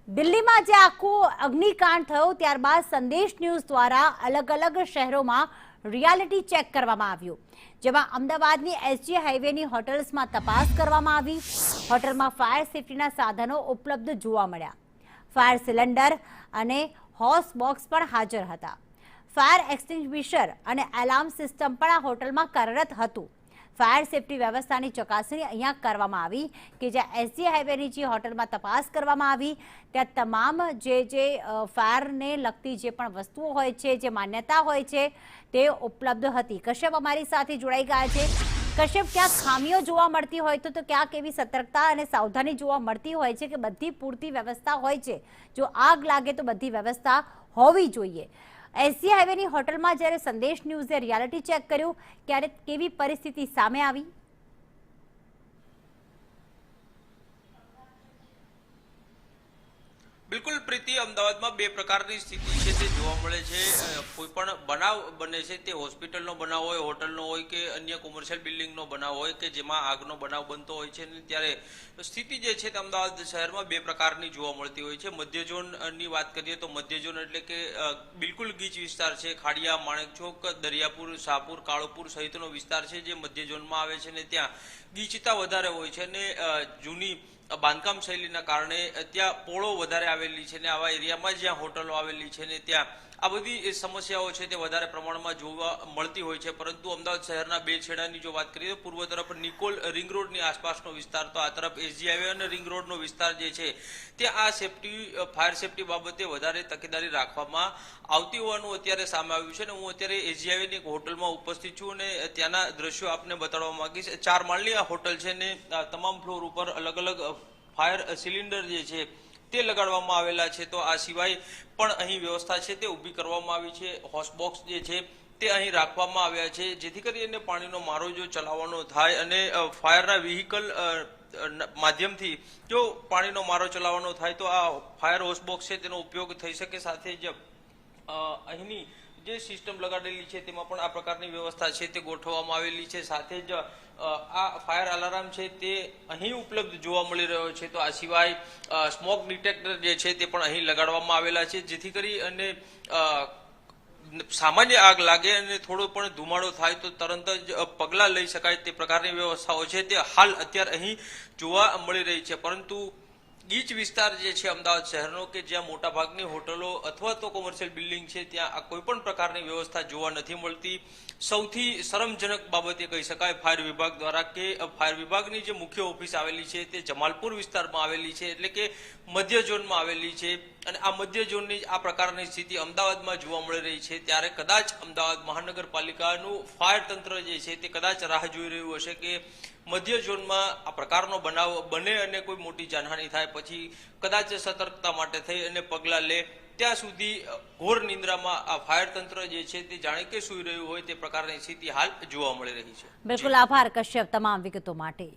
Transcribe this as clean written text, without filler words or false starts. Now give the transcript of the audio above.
દિલ્હીમાં જે આખું અગ્નિકાંડ થયો ત્યારબાદ સંદેશ ન્યૂઝ દ્વારા અલગ અલગ શહેરોમાં રિયાલિટી ચેક કરવામાં આવ્યું, જેમાં અમદાવાદની એસજી હાઈવેની હોટલ્સમાં તપાસ કરવામાં આવી। હોટલમાં ફાયર સેફટીના સાધનો ઉપલબ્ધ જોવા મળ્યા। ફાયર સિલિન્ડર અને હોસ બોક્સ પણ હાજર હતા। ફાયર એક્સટિંગ્વિશર અને એલાર્મ સિસ્ટમ પણ આ હોટલમાં કાર્યરત હતું। ફાયર સેફટી વ્યવસ્થાની ચકાસણી અહીંયા કરવામાં આવી કે જ્યાં એસજી હાઈવેની જે હોટલમાં તપાસ કરવામાં આવી ત્યાં તમામ જે ફાયરને લગતી જે પણ વસ્તુઓ હોય છે, જે માન્યતા હોય છે તે ઉપલબ્ધ હતી। કશ્યપ અમારી સાથે જોડાઈ ગયા છે। કશ્યપ, ક્યાંક ખામીઓ જોવા મળતી હોય તો ક્યાંક એવી સતર્કતા અને સાવધાની જોવા મળતી હોય છે કે બધી પૂરતી વ્યવસ્થા હોય છે, જો આગ લાગે તો બધી વ્યવસ્થા હોવી જોઈએ। એસજી હાઈવેની હોટલમાં જ્યારે સંદેશ ન્યૂઝે રિયાલિટી ચેક કર્યું ત્યારે કેવી પરિસ્થિતિ સામે આવી? બિલકુલ પ્રીતિ, અમદાવાદમાં બે પ્રકારની સ્થિતિ છે તે જોવા મળે છે। કોઈ પણ બનાવ બને છે તે હોસ્પિટલનો બનાવ હોય, હોટલનો હોય કે અન્ય કોમર્શિયલ બિલ્ડિંગનો બનાવ હોય કે જેમાં આગનો બનાવ બનતો હોય છે, ત્યારે સ્થિતિ જે છે તે અમદાવાદ શહેરમાં બે પ્રકારની જોવા મળતી હોય છે। મધ્ય ઝોનની વાત કરીએ તો મધ્ય ઝોન એટલે કે બિલકુલ ગીચ વિસ્તાર છે, ખાડિયા, માણેકચોક, દરિયાપુર, શાહપુર, કાળુપુર સહિતનો વિસ્તાર છે જે મધ્ય ઝોનમાં આવે છે ને ત્યાં ગીચતા વધારે હોય છે અને જૂની બાંધકામ શૈલીના કારણે ત્યાં પોળો વધારે આવેલી છે ને આવા એરિયામાં જ્યાં હોટલો આવેલી છે ને ત્યાં આ બધી સમસ્યાઓ છે તે વધારે પ્રમાણમાં જોવા મળતી હોય છે। પરંતુ અમદાવાદ શહેરના બે છેડાની જો વાત કરીએ તો પૂર્વ તરફ નિકોલ રિંગ રોડની આસપાસનો વિસ્તાર, તો આ તરફ એસજી હાઈવે અને રિંગ રોડનો વિસ્તાર જે છે ત્યાં આ ફાયર સેફટી બાબતે વધારે તકેદારી રાખવામાં આવતી હોવાનું અત્યારે સામે આવ્યું છે। ને હું અત્યારે એસજી હાઈવેની એક હોટલમાં ઉપસ્થિત છું અને ત્યાંના દ્રશ્યો આપને બતાડવા માંગીશ। 4 માળની આ હોટલ છે ને તમામ ફ્લોર ઉપર અલગ અલગ ફાયર સિલિન્ડર જે છે તે લગાડવામાં આવેલા છે। તો આ સિવાય પણ અહીં વ્યવસ્થા છે તે ઊભી કરવામાં આવી છે। હોસ બોક્સ જે છે તે અહીં રાખવામાં આવ્યા છે જેથી કરીને પાણીનો મારો જો ચલાવવાનો થાય અને ફાયરના વ્હીકલ માધ્યમથી જો પાણીનો મારો ચલાવવાનો થાય તો આ ફાયર હોસ બોક્સ છે તેનો ઉપયોગ થઈ શકે। સાથે જ અહીંની જે સિસ્ટમ લગાડેલી છે તેમાં પણ આ પ્રકારની વ્યવસ્થા છે તે ગોઠવવામાં આવેલી છે। સાથે જ આ ફાયર અલાર્મ છે તે અહીં ઉપલબ્ધ જોવા મળી રહ્યો છે। તો આ સિવાય સ્મોક ડિટેક્ટર જે છે તે પણ અહીં લગાડવામાં આવેલા છે જેથી કરી અને સામાન્ય આગ લાગે અને થોડો પણ ધુમાડો થાય તો તરત જ પગલાં લઈ શકાય તે પ્રકારની વ્યવસ્થાઓ છે તે હાલ અત્યારે અહીં જોવા મળી રહી છે। પરંતુ ગીચ વિસ્તાર જે છે અમદાવાદ શહેરનો કે જ્યાં મોટાભાગની હોટલો અથવા તો કોમર્શિયલ બિલ્ડિંગ છે ત્યાં આ કોઈ પણ પ્રકારની વ્યવસ્થા જોવા નથી મળતી। સૌથી શરમજનક બાબત એ કહી શકાય ફાયર વિભાગ દ્વારા કે ફાયર વિભાગની જે મુખ્ય ઓફિસ આવેલી છે તે જમાલપુર વિસ્તારમાં આવેલી છે, એટલે કે મધ્ય ઝોનમાં આવેલી છે અને આ મધ્ય ઝોનની આ પ્રકારની સ્થિતિ અમદાવાદમાં જોવા મળી રહી છે। ત્યારે કદાચ અમદાવાદ મહાનગરપાલિકાનું ફાયર તંત્ર જે છે તે કદાચ રાહ જોઈ રહ્યું હશે કે મધ્ય ઝોનમાં આ પ્રકારનો બનાવ બને અને કોઈ મોટી જાનહાનિ થાય પછી કદાચ સતર્કતા માટે થઈ અને પગલાં લે। ત્યાં સુધી ઘોર નિંદ્રામાં આ ફાયર તંત્ર જે છે તે જાણે કે સૂઈ રહ્યું હોય તે પ્રકારની સ્થિતિ હાલ જોવા મળી રહી છે। બિલકુલ, આભાર કશ્યપ તમામ વિગતો માટે।